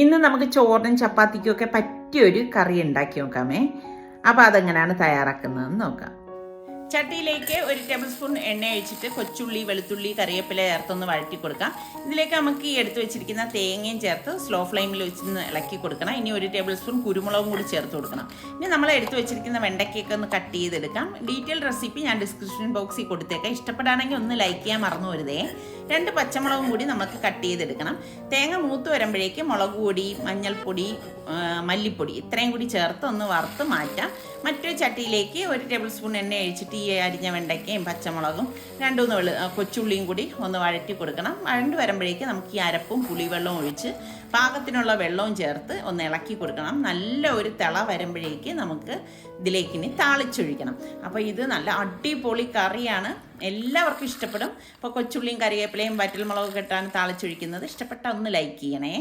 ഇന്ന് നമുക്ക് ചോറിനും ചപ്പാത്തിക്കൊക്കെ പറ്റിയൊരു കറി ഉണ്ടാക്കി നോക്കാമേ. അപ്പോൾ അതെങ്ങനെയാണ് തയ്യാറാക്കുന്നതെന്ന് നോക്കാം. ചട്ടിയിലേക്ക് 1 ടേബിൾ സ്പൂൺ എണ്ണ ഒഴിച്ചിട്ട് കൊച്ചുള്ളി, വെളുത്തുള്ളി, കറിവേപ്പില ചേർത്തൊന്ന് വഴറ്റി കൊടുക്കാം. ഇതിലേക്ക് നമുക്ക് ഈ എടുത്ത് വെച്ചിരിക്കുന്ന തേങ്ങയും ചേർത്ത് സ്ലോ ഫ്ലെയിമിൽ വെച്ചൊന്ന് ഇളക്കി കൊടുക്കണം. ഇനി 1 ടേബിൾ സ്പൂൺ കുരുമുളകും കൂടി ചേർത്ത് കൊടുക്കണം. ഇനി നമ്മൾ എടുത്ത് വെച്ചിരിക്കുന്ന വെണ്ടയ്ക്കൊക്കെ ഒന്ന് കട്ട് ചെയ്തെടുക്കാം. ഡീറ്റെയിൽ റെസിപ്പി ഞാൻ ഡിസ്ക്രിപ്ഷൻ ബോക്സിൽ കൊടുത്തേക്കാം. ഇഷ്ടപ്പെടുകയാണെങ്കിൽ ഒന്ന് ലൈക്ക് ചെയ്യാൻ മറന്നു വരുതേ. 2 പച്ചമുളകും കൂടി നമുക്ക് കട്ട് ചെയ്തെടുക്കണം. തേങ്ങ മൂത്ത് വരുമ്പോഴേക്കും മുളക് പൊടി, മഞ്ഞൾപ്പൊടി, മല്ലിപ്പൊടി ഇത്രയും കൂടി ചേർത്ത് ഒന്ന് വറുത്ത് മാറ്റാം. മറ്റൊരു ചട്ടിയിലേക്ക് 1 ടേബിൾ സ്പൂൺ എണ്ണ ഒഴിച്ചിട്ട് ഈ അരിഞ്ഞ വെണ്ടയ്ക്കയും പച്ചമുളകും 2-3 കൊച്ചുള്ളിയും കൂടി ഒന്ന് വഴറ്റി കൊടുക്കണം. വഴണ്ട് വരുമ്പോഴേക്ക് നമുക്ക് ഈ അരപ്പും പുളിവെള്ളവും ഒഴിച്ച് പാകത്തിനുള്ള വെള്ളവും ചേർത്ത് ഒന്ന് ഇളക്കി കൊടുക്കണം. നല്ല ഒരു തിള വരുമ്പോഴേക്ക് നമുക്ക് ഇതിലേക്ക് ഇനി താളിച്ചൊഴിക്കണം. അപ്പോൾ ഇത് നല്ല അടിപൊളി കറിയാണ്, എല്ലാവർക്കും ഇഷ്ടപ്പെടും. അപ്പോൾ കൊച്ചുള്ളിയും കറിവേപ്പിലയും വറ്റൽമുളകൊക്കെ ഇട്ടാണ് താളിച്ചൊഴിക്കുന്നത്. ഇഷ്ടപ്പെട്ട ഒന്ന് ലൈക്ക് ചെയ്യണേ.